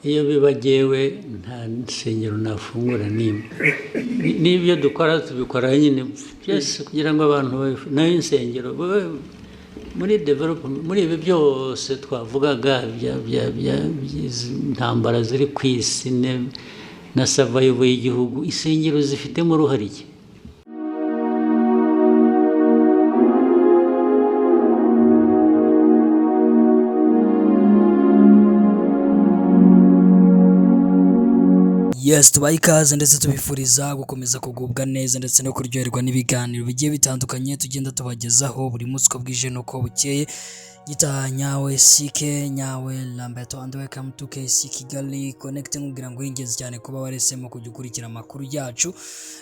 iyo bibagewe nta nsengero nafungura nimwe n'ibyo dukora tubikora nyine byose kugira ngo abantu nayo insengero muri development muri ibi byose twavugaga intambara ziri ku isi na survival y'igihugu insengero zifitemo uruhare iki? Yes, tubaye ikaze ndetse tubifuriza gukomeza kugubwa neza ndetse no kuryoherwa n'ibiganiro bigiye bitandukanye tugenda tubagezaho buri munsi uko bwije nuko bukeye. Gita nyawe Sike nyawe Lamberto and welcome to KC Kigali Connect, nkugira ngo ingenzi cyane kuba waresemo kujya ukurikira amakuru yacu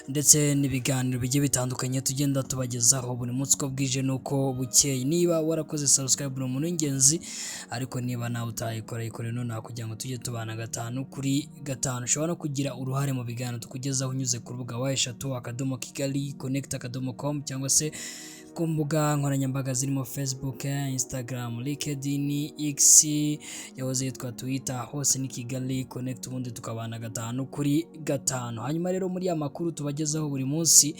ndetse n'ibiganiro bigiye bitandukanye tugenda tubagezaho buri munsi uko bwije nuko bukeye. Niba warakoze subscribe ni umuntu w'ingenzi, ariko niba nawe utayikora ikore none kugira ngo tujye tubana 5 kuri 5. Ushobora no kugira uruhare mu biganiro tukugezaho unyuze ku rubuga wa eshatu akadomo Kigali Connect akadomo.com cyangwa se ku mbuga nkoranyambaga zirimo Facebook, Instagram, LinkedIn, X, yahoze yitwa Twitter, hose ni Kigali Connect, ubundi tukabana 5 kuri 5. Hanyuma rero muri ya makuru tubagezaho buri munsi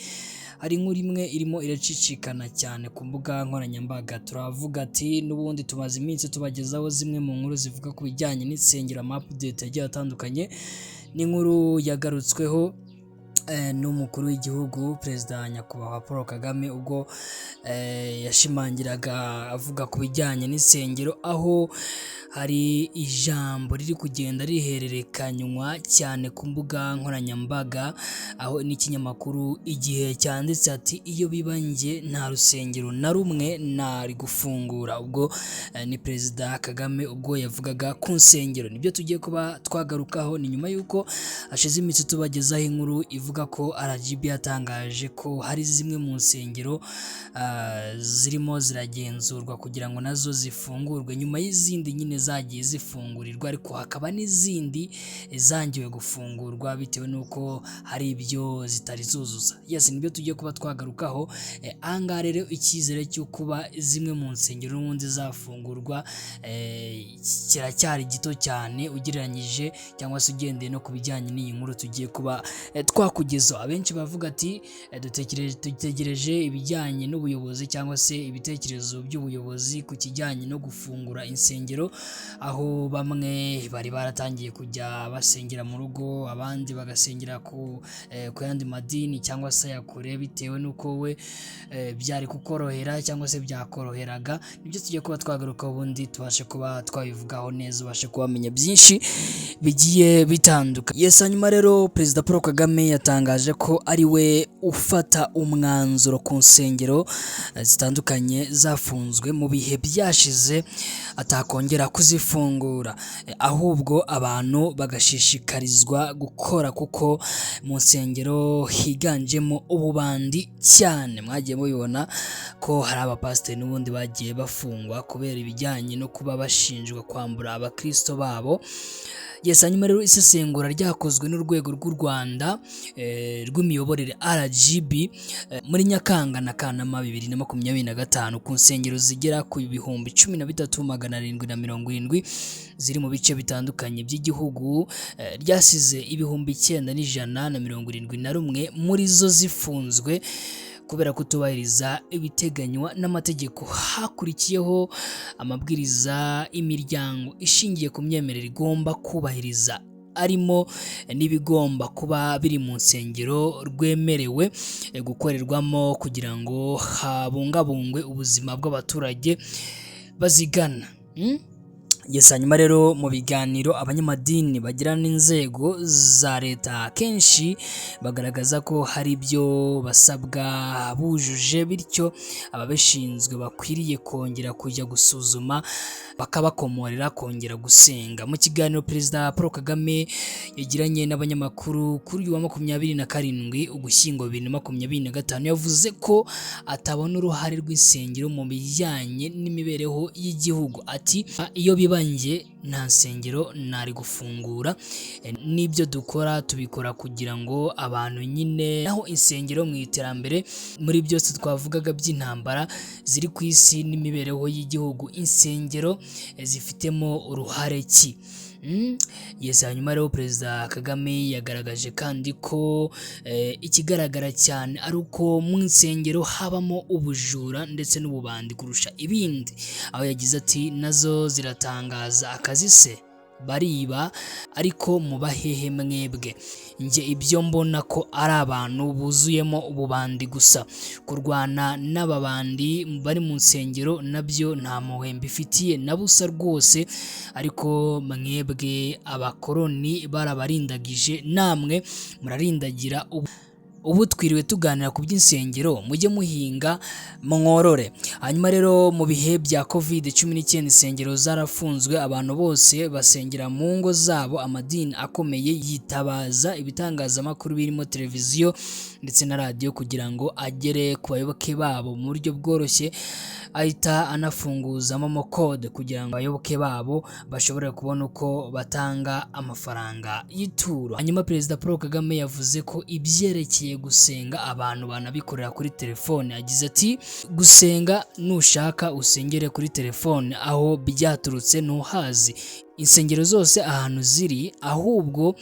hari inkuru imwe irimo iracicikana cyane ku mbuga nkoranyambaga. Turavuga ati n'ubundi tumaze iminsi tubagezaho zimwe mu nkuru zivuga ku bijyanye n'isengero, update yagiye atandukanye. Ni inkuru yagarutsweho n'umukuru w'igihugu Perezida Nyakubahwa Paul Kagame ubwo yashimangiraga avuga ku bijyanye n'isengero, aho hari ijambo riri kugenda rihererekanywa cyane ku mbuga nkoranyambaga, aho n'ikinyamakuru Igihe cyanditse ati iyo bibanjye nta rusengero na rumwe nari gufungura. Ubwo ni Perezida Kagame ubwo yavugaga ku nsengero. Nibyo tugiye kuba twagarukaho, ni nyuma yuko ashize iminsi tubagezaho inkuru ivuga ko RGB yatangaje ko hari zimwe mu nsengero zirimo ziragenzurwa kugira ngo nazo zifungurwe nyuma y'izindi nyine zagiye zifungurirwa, ariko hakaba n'izindi zangiwe gufungurwa bitewe nuko hari ibyo zitari zuzuza. Yes, nibyo tugiye kuba twagarukaho. Anga rero icyizere cyo kuba zimwe mu nsengero n'ubundi zafungurwa kiracyari gito cyane ugereranyije cyangwa se ugendeye no ku bijyanye n'iyi nkuru tugiye kuba twakugezaho. Abenshi bavuga ati dutegereje ibijyanye n'ubuyobozi cyangwa se ibitekerezo by'ubuyobozi ku kijyanye no gufungura insengero, aho bamwe bari baratangiye kujya basengera mu rugo, abandi bagasengera ku yandi madini cyangwa se yakure bitewe nuko we byari kukorohera cyangwa se byakoroheraga. Nibyo tugiye kuba twagaruka ubundi tubashe kuba twabivugaho neza, ubashe kubamenya byinshi bigiye bitandukanye. Yes, hanyuma rero Perezida Paul Kagame yatangaje ko ari we ufata umwanzuro ku nsengero zitandukanye zafunzwe mu bihe byashize atakongera kuzifungura, ahubwo abantu bagashishikarizwa gukora kuko mu nsengero higanjemo ububandi cyane. Mwagiye mubibona ko hari abapasiteri n'ubundi bagiye bafungwa kubera ibijyanye no kuba bashinjwa kwambura abakristo babo. Yes, hanyuma rero isesengura ryakozwe n'urwego rw'u Rwanda rw'imiyoborere RGB muri Nyakanga na Kanama 2025 ku nsengero zigera ku 13,770 ziri mu bice bitandukanye by'igihugu, ryasize 9,171 muri zo zifunzwe kubera kutubahiriza ibiteganywa n'amategeko. Hakurikiyeho amabwiriza imiryango ishingiye ku myemerere igomba kubahiriza, arimo n'ibigomba kuba biri mu nsengero rwemerewe gukorerwamo kugira ngo habungabungwe ubuzima bw'abaturage bazigana. Yes, hanyuma rero mu biganiro abanyamadini bagira n'inzego za leta kenshi bagaragaza ko hari ibyo basabwa bujuje, bityo ababishinzwe bakwiriye kongera kujya gusuzuma bakabakomorera kongera gusenga. Mu kiganiro Perezida Paul Kagame yagiranye n'abanyamakuru kuri uyu wa 27 Ugushyingo 2025 yavuze ko atabona uruhare rw'insengero mu bijyanye n'imibereho y'igihugu. Ati iyo bibanjye nta nsengero nari gufungura, n'ibyo dukora tubikora kugira ngo abantu nyine, naho insengero mu iterambere muri byose twavugaga by'intambara ziri ku isi n'imibereho y'igihugu insengero zifitemo uruhare ki? Yes, hanyuma rero Perezida Kagame yagaragaje kandi ko ikigaragara cyane ari uko mu nsengero habamo ubujura ndetse n'ububandi kurusha ibindi, aho yagize ati nazo ziratangaza akazi se bariba ariko mubahehe mwebwe, njye ibyo mbona ko ari abantu buzuyemo ububandi gusa, kurwana n'ababandi bari mu nsengero nabyo nta mpuhwe mbifitiye na busa rwose, ariko mwebwe abakoroni barabarindagije namwe murarindagira ubu twiriwe tuganira ku by'insengero, mujye muhinga mworore. Hanyuma rero mu bihe bya COVID-19 insengero zarafunzwe, abantu bose basengera mu ngo zabo, amadini akomeye yitabaza ibitangazamakuru birimo televiziyo ndetse na radiyo kugira ngo agere ku bayoboke babo mu buryo bworoshye, ahita anafunguza momo code kugira ngo abayoboke babo bashobore kubona uko batanga amafaranga y'ituro. Hanyuma Perezida Paul Kagame yavuze ko ibyerekeye gusenga abantu banabikorera kuri telefone, agize ati gusenga nushaka usengere kuri telefone, aho byaturutse ntuhazi, insengero zose ahantu ziri, ahubwo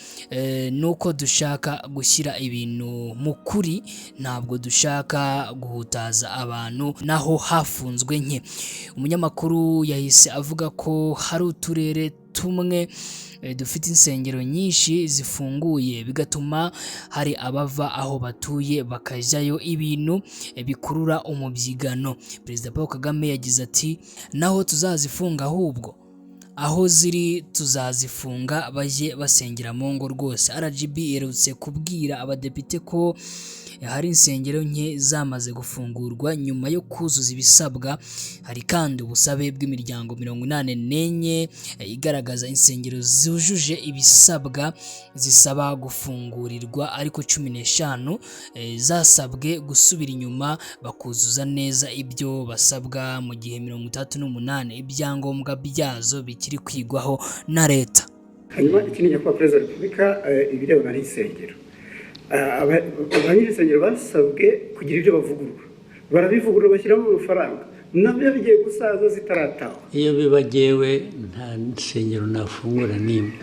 nuko dushaka gushyira ibintu mu kuri, ntabwo dushaka guhutaza abantu naho hafunzwe nke. Umunyamakuru yahise avuga ko hari uturere tumwe dufite insengero nyinshi zifunguye, bigatuma hari abava aho batuye bakajyayo, ibintu bikurura umubyigano. Perezida Paul Kagame yagize ati naho tuzazifunga, ahubwo aho ziri tuzazifunga bajye basengera mu ngo rwose. RGB iherutse kubwira abadepite ko hari insengero nke zamaze gufungurwa nyuma yo kuzuza ibisabwa. Hari kandi ubusabe bw'imiryango 84 igaragaza insengero zujuje ibisabwa zisaba gufungurirwa, ariko 15 zasabwe gusubira inyuma bakuzuza neza ibyo basabwa, mu gihe 38 ibyangombwa byazo bikiri kwigwaho na leta. Hanyuma ikindi nyakubahwa Perezida wa Repubulika, ibirebana n'insengero, abanyirinsengero basabwe kugira ibyo bavugurura, barabivugurura bashyiramo amafaranga, nabyo bigiye gusaza zitarataha. Iyo bibagewe nta nsengero nafungura n'imwe,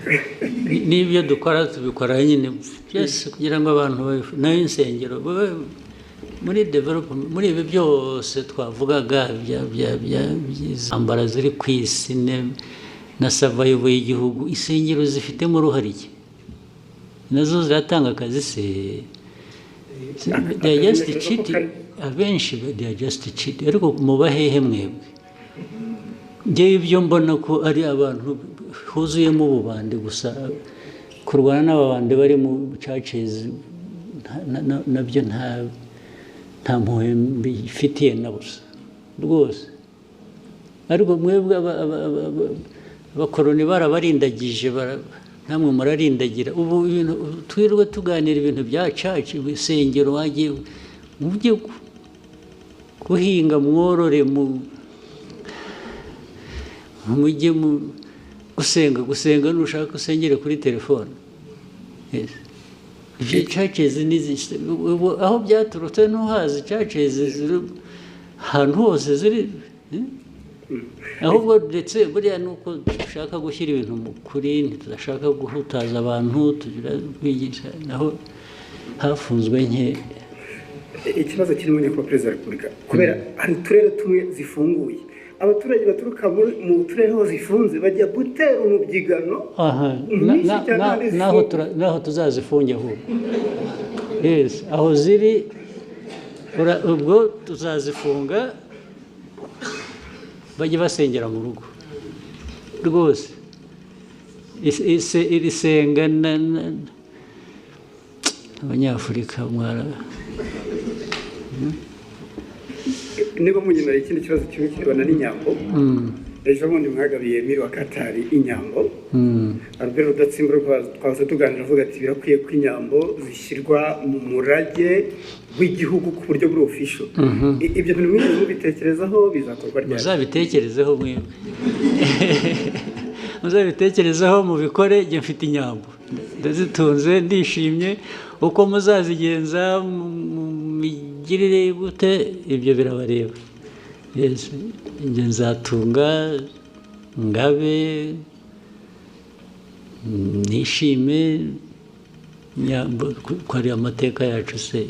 n'ibyo dukora tubikora nyine byose kugira ngo abantu nayo insengero muri development, muri ibi byose twavugaga by'izambara ziri ku isi na survival y'igihugu, insengero zifitemo uruhare iki? Nazo ziratanga akazi se? They are just cheating, abenshi they are just cheating, ariko mubahehe mwebwe. Njye ibyo mbona ko ari abantu huzuyemo ububandi gusa, kurwana n'ababandi bari mu churches nabyo nta mpuhwe mbifitiye na busa rwose. Ariko mwebwe abakoroni barabarindagije, namwe murarindagira. Ubu ibintu twirwe tuganira ibintu bya church, ibisengero, wagiye mujye guhinga mworore, mujye gusenga nushaka usengere kuri telefone. Yes. Ibyo churches aho byaturutse ntuhazi, churches ziri ahantu hose ziri, ahubwo ndetse buriya nuko dushaka gushyira ibintu mu kuri, ntitudashaka guhutaza abantu, tugira kwigisha, naho hafunzwe nke. Ikibazo kirimo nyakubahwa Perezida wa Repubulika, kubera hari uturere tumwe zifunguye, abaturage baturuka mu turere ho zifunze bajya gutera umubyigano. Naho tuzazifunge ahubwo. Yes, aho ziri ubwo tuzazifunga, bajye basengera mu rugo rwose. Iri senga abanyafurika mwara. Niba munyemera ikindi kibazo kimwe kirebana n'inyambo, ejo bundi mwagabiye Emir wa Katari inyambo, Albert Rudatsimburwa twahoze tuganira avuga ati birakwiye ko inyambo zishyirwa mu murage w'igihugu ku buryo buri official. Ibyo bintu mwese mubitekerezaho bizakorwa ryari? Muzabitekerezeho mwebwe. Muzabitekerezaho mubikore. Njye mfite inyambo ndazitunze, ndishimye. Uko muzazigenza migirire gute, ibyo birabareba. Yes, njye nzatunga ngabe nishime ko ari amateka yacu se